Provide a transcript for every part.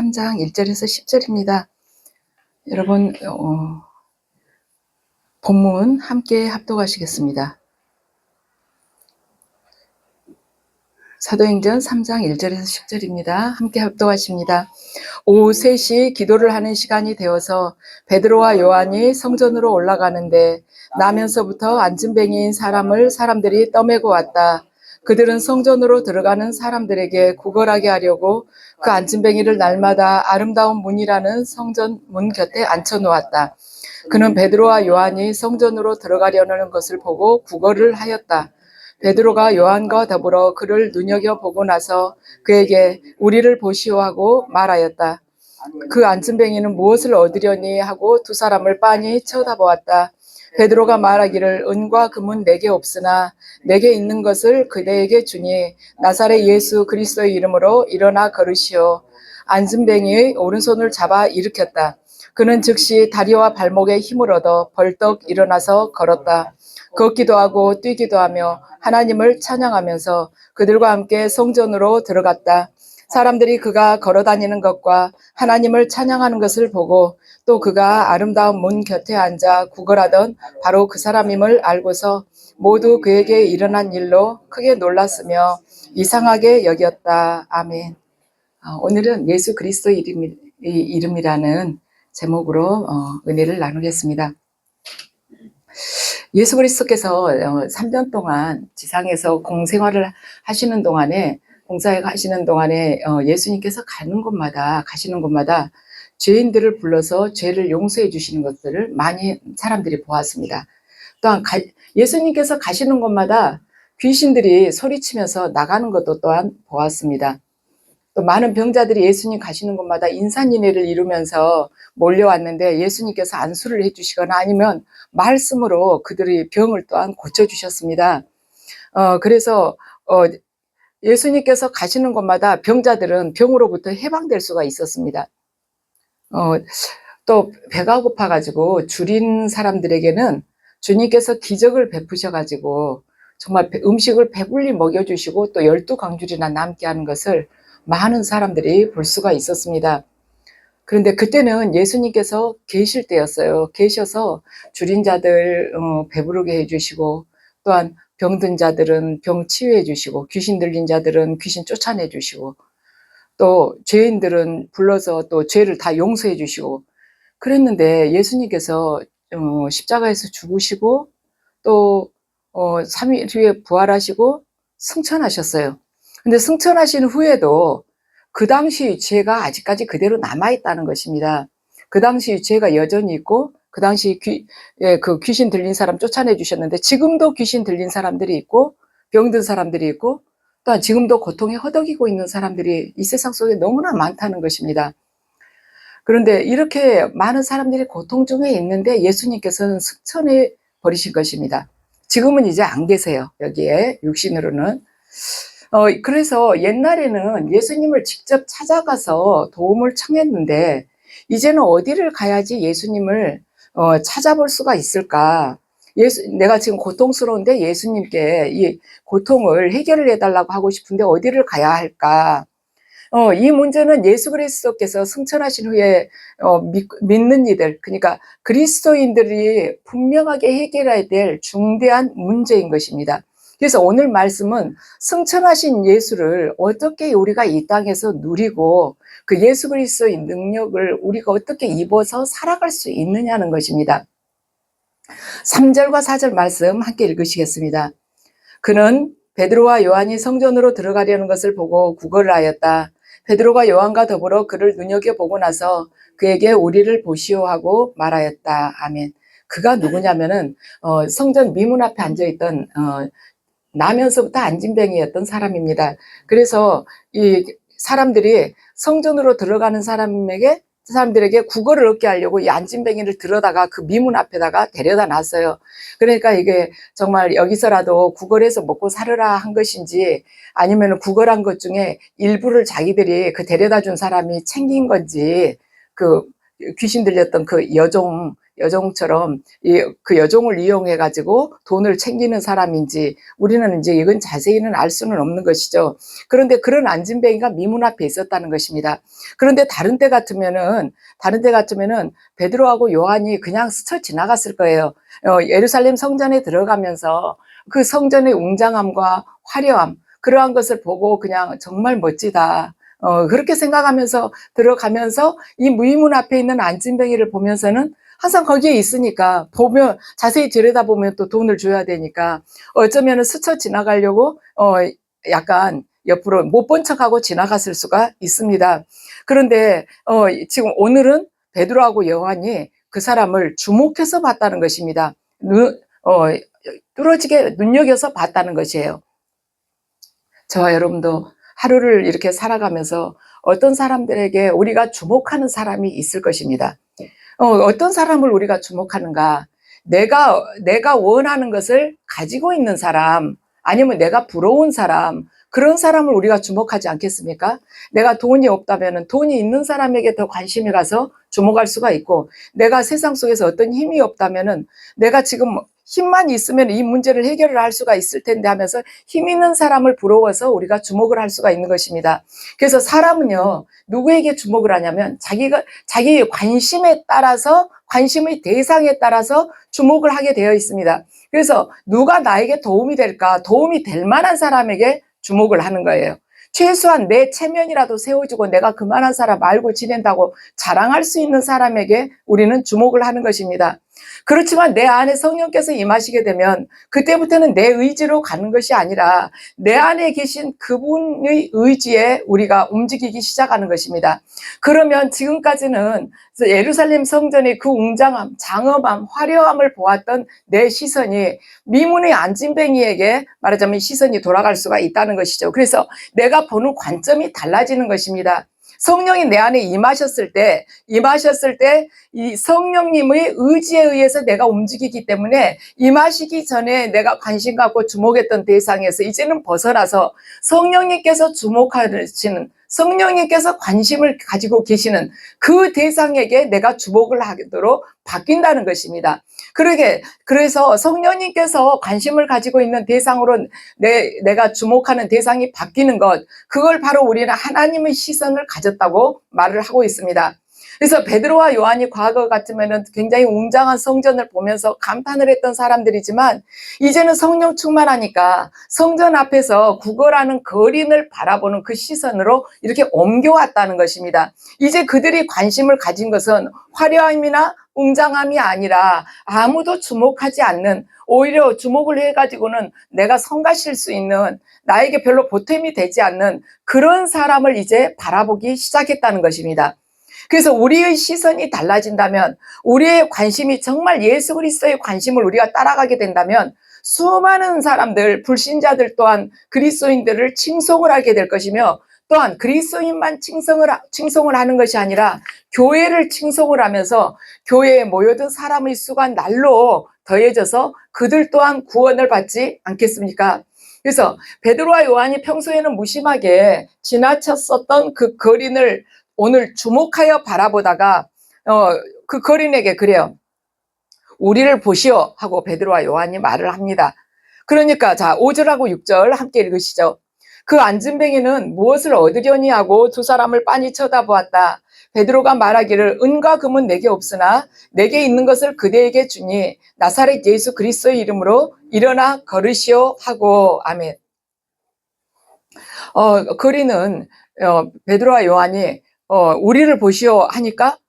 3장 1절에서 10절입니다. 여러분 본문 함께 합독하시겠습니다. 사도행전 3장 1절에서 10절입니다. 함께 합독하십니다. 오후 3시 기도를 하는 시간이 되어서 베드로와 요한이 성전으로 올라가는데 나면서부터 안진뱅이인 사람을 사람들이 떠매고 왔다. 그들은 성전으로 들어가는 사람들에게 구걸하게 하려고 그 안진뱅이를 날마다 아름다운 문이라는 성전 문 곁에 앉혀놓았다. 그는 베드로와 요한이 성전으로 들어가려는 것을 보고 구걸을 하였다. 베드로가 요한과 더불어 그를 눈여겨보고 나서 그에게 우리를 보시오 하고 말하였다. 그 안진뱅이는 무엇을 얻으려니 하고 두 사람을 빤히 쳐다보았다. 베드로가 말하기를 은과 금은 내게 없으나 내게 있는 것을 그대에게 주니 나사렛 예수 그리스도의 이름으로 일어나 걸으시오. 안진뱅이의 오른손을 잡아 일으켰다. 그는 즉시 다리와 발목에 힘을 얻어 벌떡 일어나서 걸었다. 걷기도 하고 뛰기도 하며 하나님을 찬양하면서 그들과 함께 성전으로 들어갔다. 사람들이 그가 걸어다니는 것과 하나님을 찬양하는 것을 보고 또 그가 아름다운 문 곁에 앉아 구걸하던 바로 그 사람임을 알고서 모두 그에게 일어난 일로 크게 놀랐으며 이상하게 여겼다. 아멘. 오늘은 예수 그리스도의 이름이라는 제목으로 은혜를 나누겠습니다. 예수 그리스도께서 3년 동안 지상에서 공생활을 하시는 동안에 예수님께서 가시는 곳마다 죄인들을 불러서 죄를 용서해 주시는 것들을 많이 사람들이 보았습니다. 또한 예수님께서 가시는 곳마다 귀신들이 소리치면서 나가는 것도 또한 보았습니다. 또 많은 병자들이 예수님 가시는 곳마다 인산인해를 이루면서 몰려왔는데 예수님께서 안수를 해주시거나 아니면 말씀으로 그들의 병을 또한 고쳐주셨습니다. 그래서 예수님께서 가시는 곳마다 병자들은 병으로부터 해방될 수가 있었습니다. 또 배가 고파가지고 줄인 사람들에게는 주님께서 기적을 베푸셔가지고 정말 음식을 배불리 먹여주시고 또 12광줄이나 남게 하는 것을 많은 사람들이 볼 수가 있었습니다. 그런데 그때는 예수님께서 계실 때였어요. 계셔서 줄인 자들 배부르게 해주시고 또한 병든 자들은 병 치유해 주시고 귀신 들린 자들은 귀신 쫓아내 주시고 또 죄인들은 불러서 또 죄를 다 용서해 주시고 그랬는데 예수님께서 십자가에서 죽으시고 또 3일 후에 부활하시고 승천하셨어요. 근데 승천하신 후에도 그 당시 죄가 아직까지 그대로 남아있다는 것입니다. 그 당시 죄가 여전히 있고 그 당시 그 귀신 들린 사람 쫓아내 주셨는데 지금도 귀신 들린 사람들이 있고 병든 사람들이 있고 또한 지금도 고통에 허덕이고 있는 사람들이 이 세상 속에 너무나 많다는 것입니다. 그런데 이렇게 많은 사람들이 고통 중에 있는데 예수님께서는 승천해 버리신 것입니다. 지금은 이제 안 계세요. 여기에 육신으로는. 그래서 옛날에는 예수님을 직접 찾아가서 도움을 청했는데 이제는 어디를 가야지 예수님을 찾아볼 수가 있을까? 내가 지금 고통스러운데 예수님께 이 고통을 해결을 해달라고 하고 싶은데 어디를 가야 할까? 이 문제는 예수 그리스도께서 승천하신 후에 믿는 이들, 그러니까 그리스도인들이 분명하게 해결해야 될 중대한 문제인 것입니다. 그래서 오늘 말씀은 승천하신 예수를 어떻게 우리가 이 땅에서 누리고 그 예수 그리스도의 능력을 우리가 어떻게 입어서 살아갈 수 있느냐는 것입니다. 3절과 4절 말씀 함께 읽으시겠습니다. 그는 베드로와 요한이 성전으로 들어가려는 것을 보고 구걸을 하였다. 베드로가 요한과 더불어 그를 눈여겨보고 나서 그에게 우리를 보시오 하고 말하였다. 아멘. 그가 누구냐면은 성전 미문 앞에 앉아있던 나면서부터 안진뱅이였던 사람입니다. 그래서 이 사람들이 성전으로 들어가는 사람들에게 구걸을 얻게 하려고 이 안진뱅이를 들어다가 그 미문 앞에다가 데려다 놨어요. 그러니까 이게 정말 여기서라도 구걸해서 먹고 살으라 한 것인지 아니면 구걸한 것 중에 일부를 자기들이 그 데려다 준 사람이 챙긴 건지 그 귀신 들렸던 그 여종 여종처럼 그 여종을 이용해 가지고 돈을 챙기는 사람인지 우리는 이제 이건 자세히는 알 수는 없는 것이죠. 그런데 그런 안진뱅이가 미문 앞에 있었다는 것입니다. 그런데 다른 때 같으면은 베드로하고 요한이 그냥 스쳐 지나갔을 거예요. 예루살렘 성전에 들어가면서 그 성전의 웅장함과 화려함, 그러한 것을 보고 그냥 정말 멋지다. 그렇게 생각하면서 들어가면서 이 무의문 앞에 있는 안진뱅이를 보면서는 항상 거기에 있으니까 보면 자세히 들여다보면 또 돈을 줘야 되니까 어쩌면 스쳐 지나가려고 약간 옆으로 못 본 척하고 지나갔을 수가 있습니다. 그런데 지금 오늘은 베드로하고 요한이 그 사람을 주목해서 봤다는 것입니다. 뚫어지게 눈여겨서 봤다는 것이에요. 저와 여러분도 하루를 이렇게 살아가면서 어떤 사람들에게 우리가 주목하는 사람이 있을 것입니다. 어떤 사람을 우리가 주목하는가? 내가 원하는 것을 가지고 있는 사람, 아니면 내가 부러운 사람, 그런 사람을 우리가 주목하지 않겠습니까? 내가 돈이 없다면 돈이 있는 사람에게 더 관심이 가서 주목할 수가 있고, 내가 세상 속에서 어떤 힘이 없다면 내가 지금 힘만 있으면 이 문제를 해결을 할 수가 있을 텐데 하면서 힘 있는 사람을 부러워서 우리가 주목을 할 수가 있는 것입니다. 그래서 사람은요, 누구에게 주목을 하냐면 자기의 관심에 따라서, 관심의 대상에 따라서 주목을 하게 되어 있습니다. 그래서 누가 나에게 도움이 될까, 도움이 될 만한 사람에게 주목을 하는 거예요. 최소한 내 체면이라도 세워주고 내가 그만한 사람 알고 지낸다고 자랑할 수 있는 사람에게 우리는 주목을 하는 것입니다. 그렇지만 내 안에 성령께서 임하시게 되면 그때부터는 내 의지로 가는 것이 아니라 내 안에 계신 그분의 의지에 우리가 움직이기 시작하는 것입니다. 그러면 지금까지는 예루살렘 성전의 그 웅장함, 장엄함, 화려함을 보았던 내 시선이 미문의 안진뱅이에게 말하자면 시선이 돌아갈 수가 있다는 것이죠. 그래서 내가 보는 관점이 달라지는 것입니다. 성령이 내 안에 임하셨을 때 이 성령님의 의지에 의해서 내가 움직이기 때문에 임하시기 전에 내가 관심 갖고 주목했던 대상에서 이제는 벗어나서 성령님께서 주목하시는, 성령님께서 관심을 가지고 계시는 그 대상에게 내가 주목을 하도록 바뀐다는 것입니다. 그래서 성령님께서 관심을 가지고 있는 대상으로 내가 주목하는 대상이 바뀌는 것, 그걸 바로 우리는 하나님의 시선을 가졌다고 말을 하고 있습니다. 그래서 베드로와 요한이 과거 같으면 굉장히 웅장한 성전을 보면서 감탄을 했던 사람들이지만 이제는 성령 충만하니까 성전 앞에서 구걸하는 거린을 바라보는 그 시선으로 이렇게 옮겨왔다는 것입니다. 이제 그들이 관심을 가진 것은 화려함이나 웅장함이 아니라 아무도 주목하지 않는, 오히려 주목을 해가지고는 내가 성가실 수 있는, 나에게 별로 보탬이 되지 않는 그런 사람을 이제 바라보기 시작했다는 것입니다. 그래서 우리의 시선이 달라진다면, 우리의 관심이 정말 예수 그리스도의 관심을 우리가 따라가게 된다면 수많은 사람들, 불신자들 또한 그리스도인들을 칭송을 하게 될 것이며, 또한 그리스도인만 칭송을 하는 것이 아니라 교회를 칭송을 하면서 교회에 모여든 사람의 수가 날로 더해져서 그들 또한 구원을 받지 않겠습니까? 그래서 베드로와 요한이 평소에는 무심하게 지나쳤었던 그 거린을 오늘 주목하여 바라보다가 그 거린에게 그래요. 우리를 보시오 하고 베드로와 요한이 말을 합니다. 그러니까 자 5절하고 6절 함께 읽으시죠. 그 안진뱅이는 무엇을 얻으려니 하고 두 사람을 빤히 쳐다보았다. 베드로가 말하기를 은과 금은 내게 없으나 내게 있는 것을 그대에게 주니 나사렛 예수 그리스도의 이름으로 일어나 걸으시오 하고. 아멘. 거리는 베드로와 요한이 우리를 보시오 하니까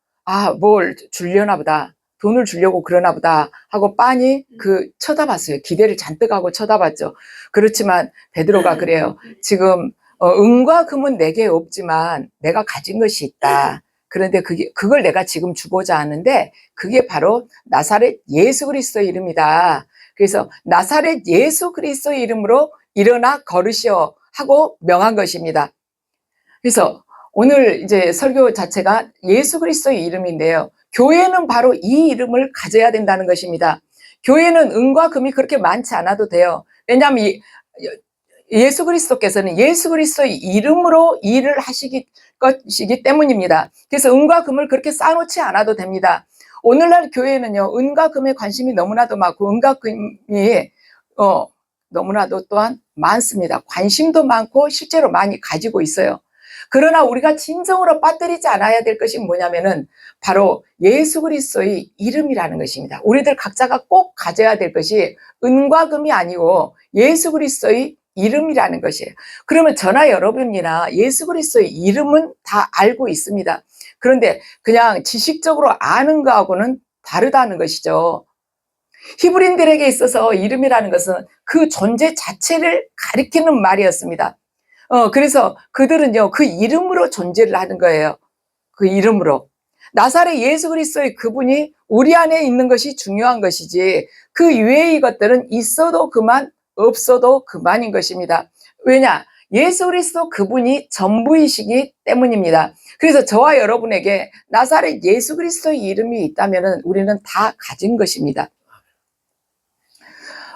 뭘 주려나 보다, 돈을 주려고 그러나 보다 하고 빤히 쳐다봤어요. 기대를 잔뜩 하고 쳐다봤죠. 그렇지만 베드로가 그래요. 지금 은과 금은 내게 없지만 내가 가진 것이 있다. 그런데 그걸 내가 지금 주고자 하는데 그게 바로 나사렛 예수 그리스도의 이름이다. 그래서 나사렛 예수 그리스도의 이름으로 일어나 걸으시오 하고 명한 것입니다. 그래서 오늘 이제 설교 자체가 예수 그리스도의 이름인데요. 교회는 바로 이 이름을 가져야 된다는 것입니다. 교회는 은과 금이 그렇게 많지 않아도 돼요. 왜냐하면 예수 그리스도께서는 예수 그리스도의 이름으로 일을 하시기 것이기 때문입니다. 그래서 은과 금을 그렇게 쌓아놓지 않아도 됩니다. 오늘날 교회는요, 은과 금에 관심이 너무나도 많고, 은과 금이, 너무나도 또한 많습니다. 관심도 많고, 실제로 많이 가지고 있어요. 그러나 우리가 진정으로 빠뜨리지 않아야 될 것이 뭐냐면은, 바로 예수 그리스도의 이름이라는 것입니다. 우리들 각자가 꼭 가져야 될 것이 은과 금이 아니고, 예수 그리스도의 이름이라는 것이에요. 그러면 저나 여러분이나 예수 그리스도의 이름은 다 알고 있습니다. 그런데 그냥 지식적으로 아는 거하고는 다르다는 것이죠. 히브리인들에게 있어서 이름이라는 것은 그 존재 자체를 가리키는 말이었습니다. 그래서 그들은요, 그 이름으로 존재를 하는 거예요. 그 이름으로. 나사렛 예수 그리스도의 그분이 우리 안에 있는 것이 중요한 것이지, 그 이외의 것들은 있어도 그만, 없어도 그만인 것입니다. 왜냐? 예수 그리스도 그분이 전부이시기 때문입니다. 그래서 저와 여러분에게 나사렛 예수 그리스도의 이름이 있다면 우리는 다 가진 것입니다.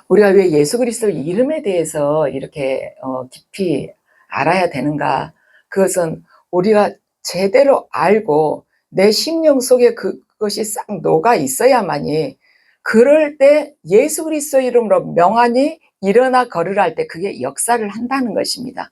우리가 왜 예수 그리스도의 이름에 대해서 이렇게 깊이 알아야 되는가? 그것은 우리가 제대로 알고 내 심령 속에 그것이 싹 녹아 있어야만이, 그럴 때 예수 그리스도 이름으로 명하니 일어나 걸으라 할 때 그게 역사를 한다는 것입니다.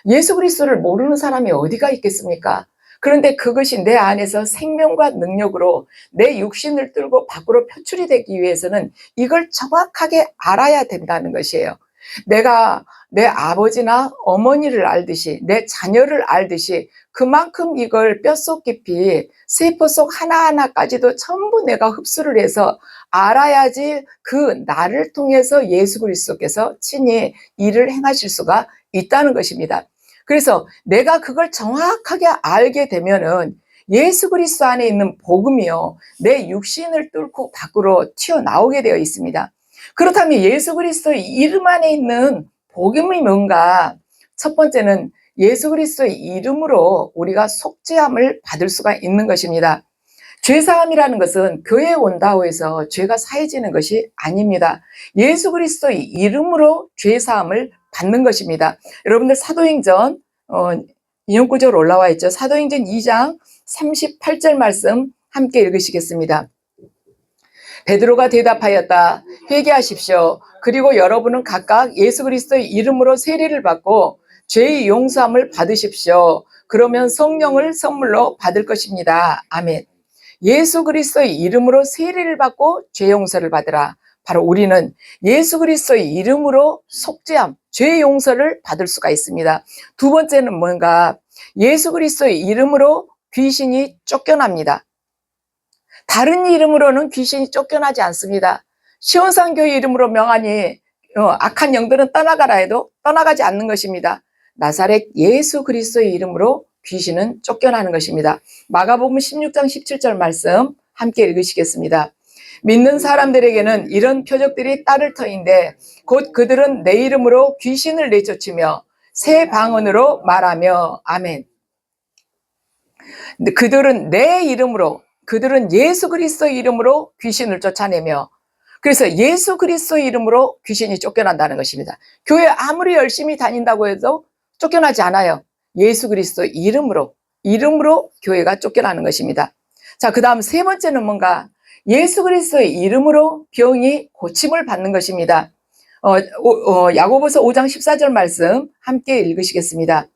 예수 그리스도를 모르는 사람이 어디가 있겠습니까? 그런데 그것이 내 안에서 생명과 능력으로 내 육신을 뚫고 밖으로 표출이 되기 위해서는 이걸 정확하게 알아야 된다는 것이에요. 내가 내 아버지나 어머니를 알듯이, 내 자녀를 알듯이 그만큼 이걸 뼛속 깊이 세포 속 하나하나까지도 전부 내가 흡수를 해서 알아야지 그 나를 통해서 예수 그리스도께서 친히 일을 행하실 수가 있다는 것입니다. 그래서 내가 그걸 정확하게 알게 되면은 예수 그리스도 안에 있는 복음이요, 내 육신을 뚫고 밖으로 튀어나오게 되어 있습니다. 그렇다면 예수 그리스도의 이름 안에 있는 복음이 뭔가? 첫 번째는 예수 그리스도의 이름으로 우리가 속죄함을 받을 수가 있는 것입니다. 죄사함이라는 것은 교회에 온다고 해서 죄가 사해지는 것이 아닙니다. 예수 그리스도의 이름으로 죄사함을 받는 것입니다. 여러분들 사도행전 인용구절 올라와 있죠. 사도행전 2장 38절 말씀 함께 읽으시겠습니다. 베드로가 대답하였다. 회개하십시오. 그리고 여러분은 각각 예수 그리스도의 이름으로 세례를 받고 죄의 용서함을 받으십시오. 그러면 성령을 선물로 받을 것입니다. 아멘. 예수 그리스도의 이름으로 세례를 받고 죄 용서를 받으라. 바로 우리는 예수 그리스도의 이름으로 속죄함, 죄 용서를 받을 수가 있습니다. 두 번째는 뭔가? 예수 그리스도의 이름으로 귀신이 쫓겨납니다. 다른 이름으로는 귀신이 쫓겨나지 않습니다. 시온산교회 이름으로 명하니 악한 영들은 떠나가라 해도 떠나가지 않는 것입니다. 나사렛 예수 그리스도의 이름으로 귀신은 쫓겨나는 것입니다. 마가복음 16장 17절 말씀 함께 읽으시겠습니다. 믿는 사람들에게는 이런 표적들이 따를 터인데 곧 그들은 내 이름으로 귀신을 내쫓으며 새 방언으로 말하며. 아멘. 그들은 내 이름으로, 그들은 예수 그리스도의 이름으로 귀신을 쫓아내며, 그래서 예수 그리스도의 이름으로 귀신이 쫓겨난다는 것입니다. 교회 아무리 열심히 다닌다고 해도 쫓겨나지 않아요. 예수 그리스도의 이름으로 교회가 쫓겨나는 것입니다. 자, 그 다음 세 번째는 뭔가? 예수 그리스도의 이름으로 병이 고침을 받는 것입니다. 야고보서 5장 14절 말씀 함께 읽으시겠습니다.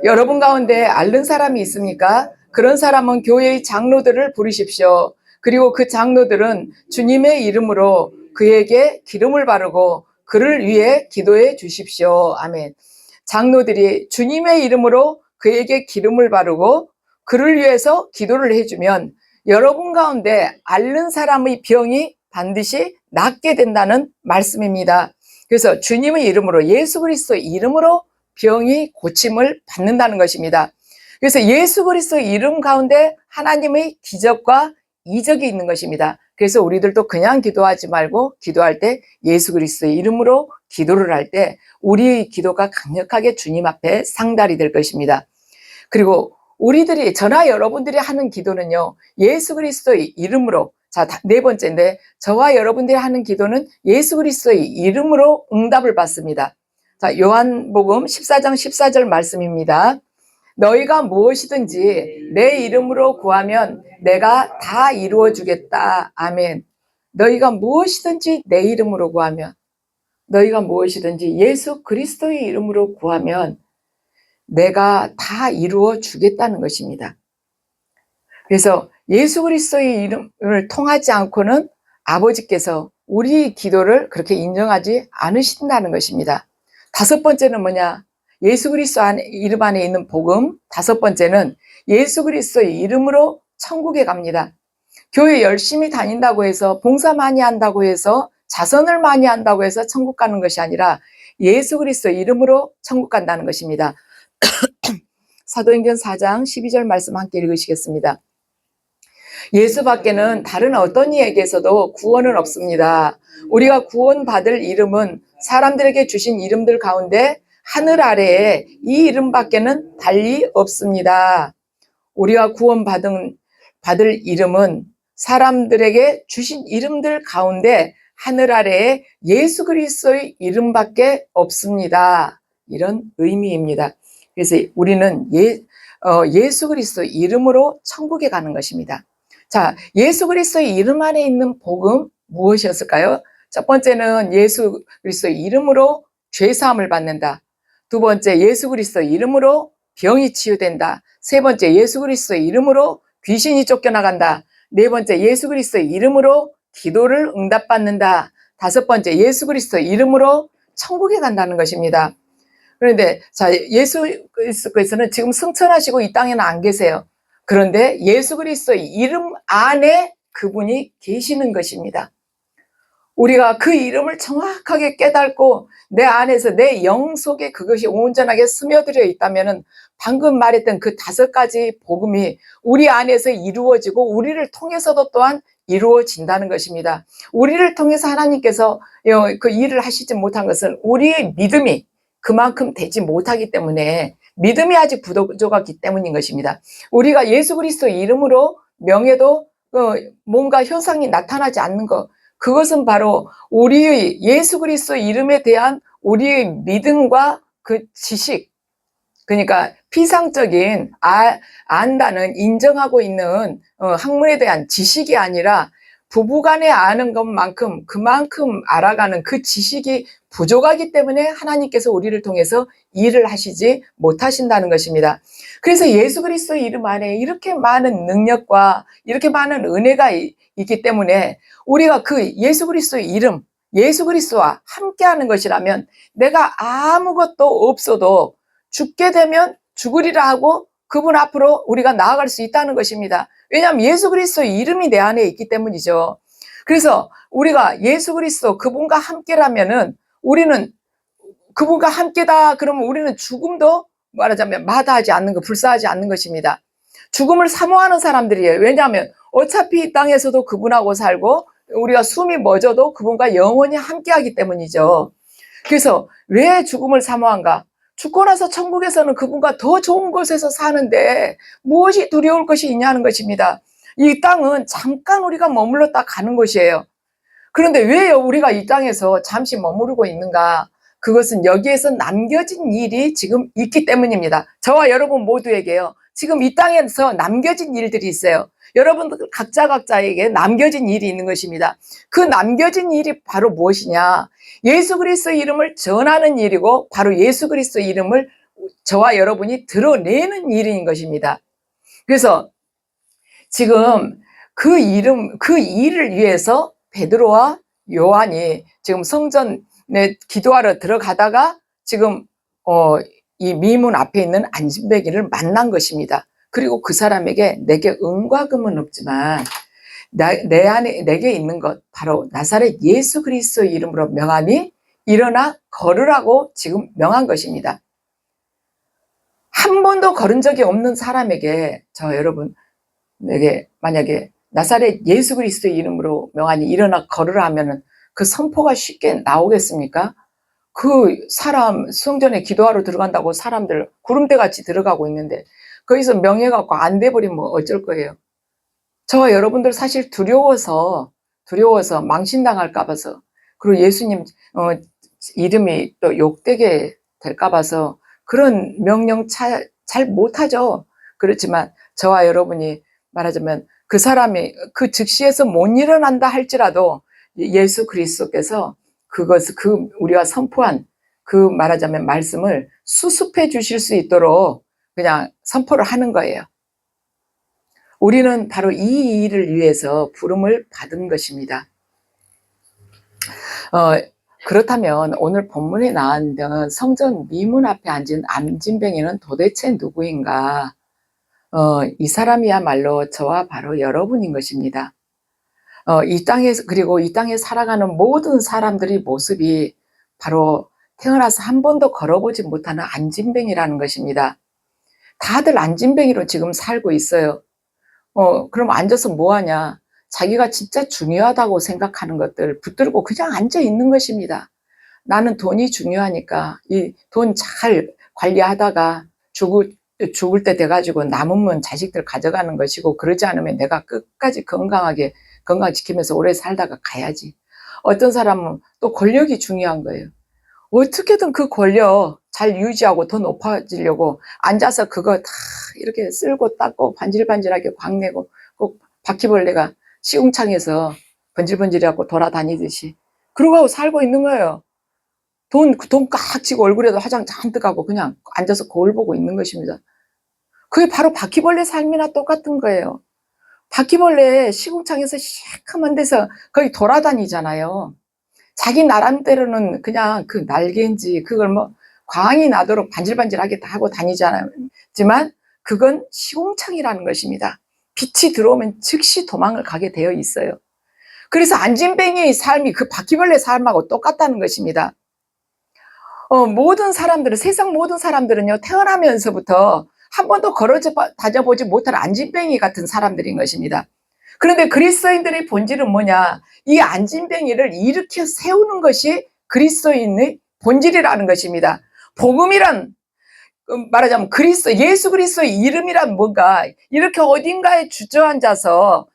여러분 가운데 앓는 사람이 있습니까? 그런 사람은 교회의 장로들을 부르십시오. 그리고 그 장로들은 주님의 이름으로 그에게 기름을 바르고 그를 위해 기도해 주십시오. 아멘. 장로들이 주님의 이름으로 그에게 기름을 바르고 그를 위해서 기도를 해주면 여러분 가운데 앓는 사람의 병이 반드시 낫게 된다는 말씀입니다. 그래서 주님의 이름으로, 예수 그리스도의 이름으로 병이 고침을 받는다는 것입니다. 그래서 예수 그리스도의 이름 가운데 하나님의 기적과 이적이 있는 것입니다. 그래서 우리들도 그냥 기도하지 말고 기도할 때 예수 그리스도의 이름으로 기도를 할 때 우리의 기도가 강력하게 주님 앞에 상달이 될 것입니다. 그리고 우리들이, 저나 여러분들이 하는 기도는요, 예수 그리스도의 이름으로, 자, 네 번째인데, 저와 여러분들이 하는 기도는 예수 그리스도의 이름으로 응답을 받습니다. 자, 요한복음 14장 14절 말씀입니다. 너희가 무엇이든지 내 이름으로 구하면 내가 다 이루어 주겠다. 아멘. 너희가 무엇이든지 내 이름으로 구하면, 너희가 무엇이든지 예수 그리스도의 이름으로 구하면 내가 다 이루어 주겠다는 것입니다. 그래서 예수 그리스도의 이름을 통하지 않고는 아버지께서 우리 기도를 그렇게 인정하지 않으신다는 것입니다. 다섯 번째는 뭐냐? 예수 그리스도 이름 안에 있는 복음. 다섯 번째는 예수 그리스도의 이름으로 천국에 갑니다. 교회 열심히 다닌다고 해서, 봉사 많이 한다고 해서, 자선을 많이 한다고 해서 천국 가는 것이 아니라 예수 그리스도 이름으로 천국 간다는 것입니다. 사도행전 4장 12절 말씀 함께 읽으시겠습니다. 예수 밖에는 다른 어떤 이에게서도 구원은 없습니다. 우리가 구원받을 이름은 사람들에게 주신 이름들 가운데 하늘 아래에 이 이름 밖에는 달리 없습니다. 우리가 구원받을 이름은 사람들에게 주신 이름들 가운데 하늘 아래에 예수 그리스도의 이름밖에 없습니다. 이런 의미입니다. 그래서 우리는 예수 그리스도 이름으로 천국에 가는 것입니다. 자, 예수 그리스도의 이름 안에 있는 복음 무엇이었을까요? 첫 번째는 예수 그리스도의 이름으로 죄 사함을 받는다. 두 번째, 예수 그리스도의 이름으로 병이 치유된다. 세 번째, 예수 그리스도의 이름으로 귀신이 쫓겨나간다. 네 번째, 예수 그리스도의 이름으로 기도를 응답받는다. 다섯 번째, 예수 그리스도의 이름으로 천국에 간다는 것입니다. 그런데 자, 예수 그리스도께서는 지금 승천하시고 이 땅에는 안 계세요. 그런데 예수 그리스도의 이름 안에 그분이 계시는 것입니다. 우리가 그 이름을 정확하게 깨닫고 내 안에서 내 영 속에 그것이 온전하게 스며들어 있다면 방금 말했던 그 다섯 가지 복음이 우리 안에서 이루어지고 우리를 통해서도 또한 이루어진다는 것입니다. 우리를 통해서 하나님께서 그 일을 하시지 못한 것은 우리의 믿음이 그만큼 되지 못하기 때문에, 믿음이 아직 부족하기 때문인 것입니다. 우리가 예수 그리스도의 이름으로 명예도 뭔가 현상이 나타나지 않는 것, 그것은 바로 우리의 예수 그리스도의 이름에 대한 우리의 믿음과 그 지식, 그러니까 피상적인 안다는, 인정하고 있는 학문에 대한 지식이 아니라 부부간에 아는 것만큼 그만큼 알아가는 그 지식이 부족하기 때문에 하나님께서 우리를 통해서 일을 하시지 못하신다는 것입니다. 그래서 예수 그리스도의 이름 안에 이렇게 많은 능력과 이렇게 많은 은혜가 있기 때문에 우리가 그 예수 그리스도의 이름, 예수 그리스도와 함께하는 것이라면 내가 아무것도 없어도 죽게 되면 죽으리라 하고 그분 앞으로 우리가 나아갈 수 있다는 것입니다. 왜냐하면 예수 그리스도의 이름이 내 안에 있기 때문이죠. 그래서 우리가 예수 그리스도 그분과 함께라면은 우리는 그분과 함께다 그러면 우리는 죽음도 말하자면 마다하지 않는 것, 불사하지 않는 것입니다. 죽음을 사모하는 사람들이에요. 왜냐하면 어차피 이 땅에서도 그분하고 살고 우리가 숨이 멎어도 그분과 영원히 함께하기 때문이죠. 그래서 왜 죽음을 사모한가? 죽고 나서 천국에서는 그분과 더 좋은 곳에서 사는데 무엇이 두려울 것이 있냐는 것입니다. 이 땅은 잠깐 우리가 머물렀다 가는 곳이에요. 그런데 왜 우리가 이 땅에서 잠시 머무르고 있는가? 그것은 여기에서 남겨진 일이 지금 있기 때문입니다. 저와 여러분 모두에게요, 지금 이 땅에서 남겨진 일들이 있어요. 여러분들 각자에게 남겨진 일이 있는 것입니다. 그 남겨진 일이 바로 무엇이냐? 예수 그리스도의 이름을 전하는 일이고 바로 예수 그리스도의 이름을 저와 여러분이 드러내는 일인 것입니다. 그래서 지금 그 일을 위해서 베드로와 요한이 지금 성전에 기도하러 들어가다가 지금 이 미문 앞에 있는 안진뱅이를 만난 것입니다. 그리고 그 사람에게 내게 은과 금은 없지만 내 안에 내게 있는 것 바로 나사렛 예수 그리스도의 이름으로 명하니 일어나 걸으라고 지금 명한 것입니다. 한 번도 걸은 적이 없는 사람에게 여러분에게 만약에 나사렛 예수 그리스도의 이름으로 명하니 일어나 걸으라 하면은 그 선포가 쉽게 나오겠습니까? 그 사람 성전에 기도하러 들어간다고 사람들 구름대같이 들어가고 있는데 거기서 명예갖고 안 돼버리면 어쩔 거예요? 저와 여러분들 사실 두려워서 망신당할까 봐서, 그리고 예수님 이름이 또 욕되게 될까 봐서 그런 명령 잘 못하죠. 그렇지만 저와 여러분이 말하자면 그 사람이 그 즉시에서 못 일어난다 할지라도 예수 그리스도께서 그 우리가 선포한 그 말하자면 말씀을 수습해 주실 수 있도록 그냥 선포를 하는 거예요. 우리는 바로 이 일을 위해서 부름을 받은 것입니다. 그렇다면 오늘 본문에 나왔던 성전 미문 앞에 앉은 안진뱅이는 도대체 누구인가? 이 사람이야말로 저와 바로 여러분인 것입니다. 그리고 이 땅에 살아가는 모든 사람들의 모습이 바로 태어나서 한 번도 걸어보지 못하는 안진뱅이라는 것입니다. 다들 안진뱅이로 지금 살고 있어요. 그럼 앉아서 뭐 하냐? 자기가 진짜 중요하다고 생각하는 것들 붙들고 그냥 앉아 있는 것입니다. 나는 돈이 중요하니까 이 돈 잘 관리하다가 죽을 때 돼가지고 남으면 자식들 가져가는 것이고, 그러지 않으면 내가 끝까지 건강 지키면서 오래 살다가 가야지. 어떤 사람은 또 권력이 중요한 거예요. 어떻게든 그 권력 잘 유지하고 더 높아지려고 앉아서 그거 다 이렇게 쓸고 닦고 반질반질하게 광내고, 꼭 바퀴벌레가 시궁창에서 번질번질하고 돌아다니듯이 그러고 살고 있는 거예요. 돈 꽉 쥐고 얼굴에도 화장 잔뜩 하고 그냥 앉아서 거울 보고 있는 것입니다. 그게 바로 바퀴벌레 삶이나 똑같은 거예요. 바퀴벌레 시궁창에서 시커먼 데서 거기 돌아다니잖아요. 자기 나름대로는 그냥 그 날개인지 그걸 뭐 광이 나도록 반질반질하게 다 하고 다니잖아요. 하지만 그건 시궁창이라는 것입니다. 빛이 들어오면 즉시 도망을 가게 되어 있어요. 그래서 안진뱅이의 삶이 그 바퀴벌레 삶하고 똑같다는 것입니다. 세상 모든 사람들은요, 태어나면서부터 한 번도 다녀보지 못한 안진뱅이 같은 사람들인 것입니다. 그런데 그리스도인들의 본질은 뭐냐? 이 안진뱅이를 일으켜 세우는 것이 그리스도인의 본질이라는 것입니다. 복음이란 말하자면 예수 그리스도의 이름이란 뭔가, 이렇게 어딘가에 주저앉아서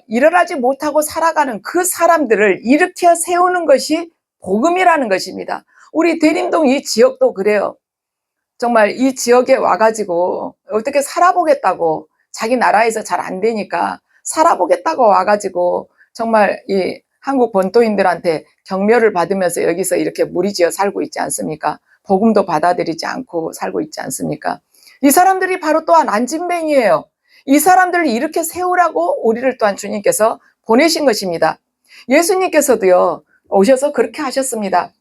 일어나지 못하고 살아가는 그 사람들을 일으켜 세우는 것이 복음이라는 것입니다. 우리 대림동 이 지역도 그래요. 정말 이 지역에 와가지고 어떻게 살아보겠다고, 자기 나라에서 잘 안 되니까 살아보겠다고 와가지고 정말 이 한국 본토인들한테 경멸을 받으면서 여기서 이렇게 무리지어 살고 있지 않습니까? 복음도 받아들이지 않고 살고 있지 않습니까? 이 사람들이 바로 또한 안진뱅이에요. 이 사람들을 이렇게 세우라고 우리를 또한 주님께서 보내신 것입니다. 예수님께서도요, 오셔서 그렇게 하셨습니다.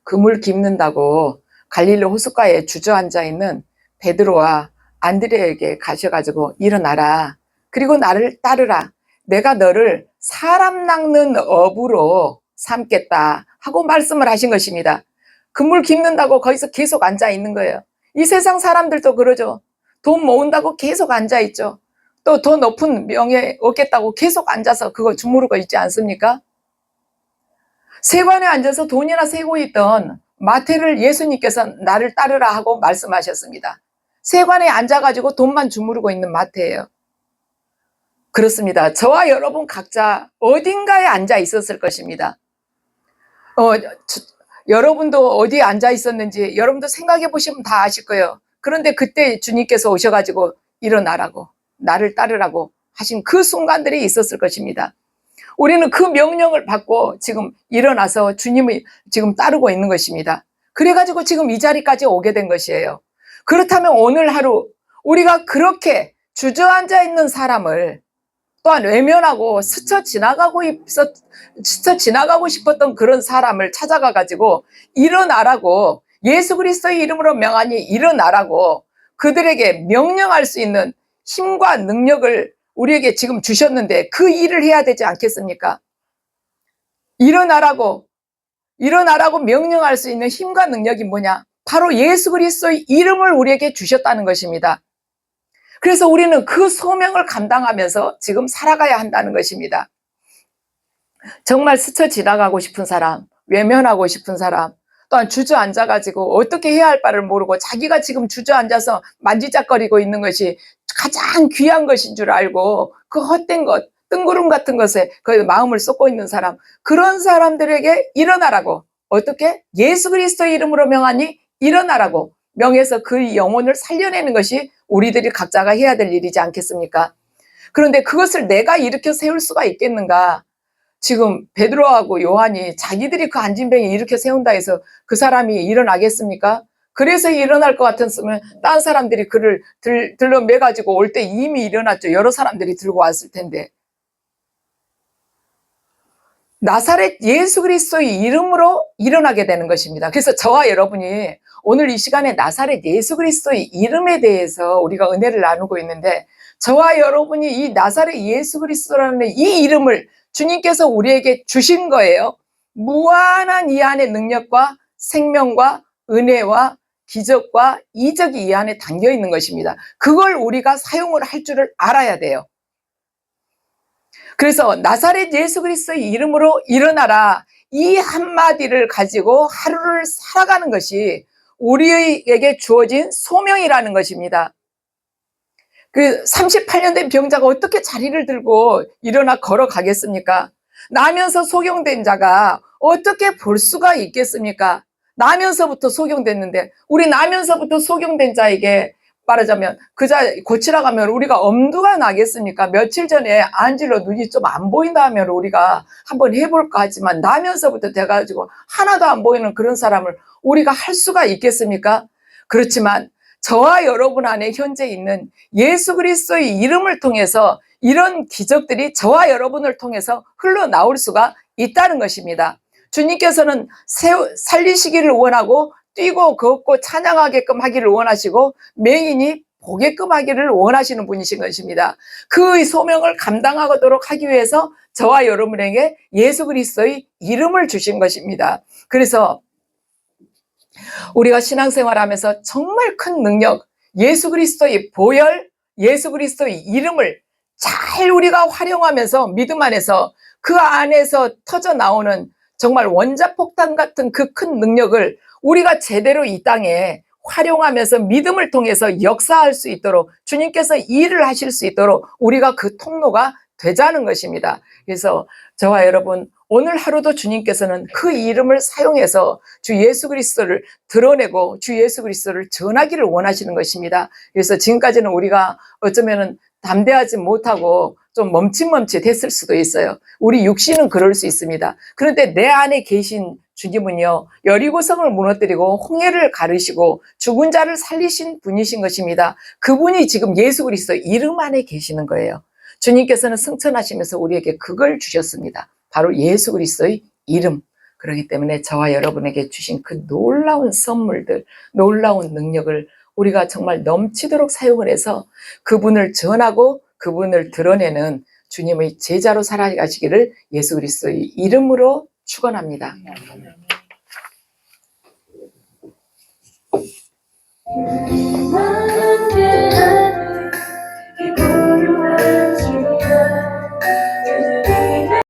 그물 깁는다고 갈릴리 호숫가에 주저앉아 있는 베드로와 안드레에게 가셔가지고 일어나라. 그리고 나를 따르라. 내가 너를 사람 낚는 어부로 삼겠다 하고 말씀을 하신 것입니다. 그물 깁는다고 거기서 계속 앉아 있는 거예요. 이 세상 사람들도 그러죠. 돈 모은다고 계속 앉아 있죠. 또 더 높은 명예 얻겠다고 계속 앉아서 그거 주무르고 있지 않습니까? 세관에 앉아서 돈이나 세고 있던 마태를 예수님께서 나를 따르라 하고 말씀하셨습니다. 세관에 앉아가지고 돈만 주무르고 있는 마태예요. 그렇습니다. 저와 여러분 각자 어딘가에 앉아 있었을 것입니다. 여러분도 어디에 앉아 있었는지 여러분도 생각해 보시면 다 아실 거예요. 그런데 그때 주님께서 오셔가지고 일어나라고, 나를 따르라고 하신 그 순간들이 있었을 것입니다. 우리는 그 명령을 받고 지금 일어나서 주님을 지금 따르고 있는 것입니다. 그래가지고 지금 이 자리까지 오게 된 것이에요. 그렇다면 오늘 하루 우리가 그렇게 주저앉아 있는 사람을 또한 외면하고 스쳐 지나가고 싶었던 그런 사람을 찾아가가지고 일어나라고, 예수 그리스도의 이름으로 명하니 일어나라고 그들에게 명령할 수 있는 힘과 능력을 우리에게 지금 주셨는데 그 일을 해야 되지 않겠습니까? 일어나라고 명령할 수 있는 힘과 능력이 뭐냐? 바로 예수 그리스도의 이름을 우리에게 주셨다는 것입니다. 그래서 우리는 그 소명을 감당하면서 지금 살아가야 한다는 것입니다. 정말 스쳐 지나가고 싶은 사람, 외면하고 싶은 사람, 또한 주저앉아가지고 어떻게 해야 할 바를 모르고 자기가 지금 주저앉아서 만지작거리고 있는 것이 가장 귀한 것인 줄 알고 그 헛된 것, 뜬구름 같은 것에 그 마음을 쏟고 있는 사람, 그런 사람들에게 일어나라고, 어떻게? 예수 그리스도의 이름으로 명하니 일어나라고 명에서 그 영혼을 살려내는 것이 우리들이 각자가 해야 될 일이지 않겠습니까? 그런데 그것을 내가 일으켜 세울 수가 있겠는가? 지금 베드로하고 요한이 자기들이 그 안진뱅이 일으켜 세운다 해서 그 사람이 일어나겠습니까? 그래서 일어날 것 같았으면 딴 사람들이 그를 들러 매가지고 올 때 이미 일어났죠. 여러 사람들이 들고 왔을 텐데. 나사렛 예수 그리스도의 이름으로 일어나게 되는 것입니다. 그래서 저와 여러분이 오늘 이 시간에 나사렛 예수 그리스도의 이름에 대해서 우리가 은혜를 나누고 있는데, 저와 여러분이 이 나사렛 예수 그리스도라는 이 이름을 주님께서 우리에게 주신 거예요. 무한한 이 안에 능력과 생명과 은혜와 기적과 이적이 이 안에 담겨 있는 것입니다. 그걸 우리가 사용을 할 줄을 알아야 돼요. 그래서 나사렛 예수 그리스도의 이름으로 일어나라, 이 한마디를 가지고 하루를 살아가는 것이 우리에게 주어진 소명이라는 것입니다. 그 38년 된 병자가 어떻게 자리를 들고 일어나 걸어가겠습니까? 나면서 속용된 자가 어떻게 볼 수가 있겠습니까? 나면서부터 속용됐는데, 우리 나면서부터 속용된 자에게 말하자면 그 자 고치라고 하면 우리가 엄두가 나겠습니까? 며칠 전에 안질러 눈이 좀 안 보인다 하면 우리가 한번 해볼까 하지만, 나면서부터 돼가지고 하나도 안 보이는 그런 사람을 우리가 할 수가 있겠습니까? 그렇지만 저와 여러분 안에 현재 있는 예수 그리스도의 이름을 통해서 이런 기적들이 저와 여러분을 통해서 흘러나올 수가 있다는 것입니다. 주님께서는 살리시기를 원하고 뛰고 걷고 찬양하게끔 하기를 원하시고 맹인이 보게끔 하기를 원하시는 분이신 것입니다. 그 소명을 감당하도록 하기 위해서 저와 여러분에게 예수 그리스도의 이름을 주신 것입니다. 그래서 우리가 신앙생활하면서 정말 큰 능력, 예수 그리스도의 보혈, 예수 그리스도의 이름을 잘 우리가 활용하면서 믿음 안에서 그 안에서 터져 나오는 정말 원자폭탄 같은 그 큰 능력을 우리가 제대로 이 땅에 활용하면서 믿음을 통해서 역사할 수 있도록, 주님께서 일을 하실 수 있도록 우리가 그 통로가 되자는 것입니다. 그래서 저와 여러분, 오늘 하루도 주님께서는 그 이름을 사용해서 주 예수 그리스도를 드러내고 주 예수 그리스도를 전하기를 원하시는 것입니다. 그래서 지금까지는 우리가 어쩌면은 담대하지 못하고 좀 멈칫멈칫했을 수도 있어요. 우리 육신은 그럴 수 있습니다. 그런데 내 안에 계신 주님은요, 여리고성을 무너뜨리고 홍해를 가르시고 죽은 자를 살리신 분이신 것입니다. 그분이 지금 예수 그리스도 이름 안에 계시는 거예요. 주님께서는 승천하시면서 우리에게 그걸 주셨습니다. 바로 예수 그리스도의 이름. 그렇기 때문에 저와 여러분에게 주신 그 놀라운 선물들, 놀라운 능력을 우리가 정말 넘치도록 사용을 해서 그분을 전하고 그분을 드러내는 주님의 제자로 살아가시기를 예수 그리스도의 이름으로 축원합니다.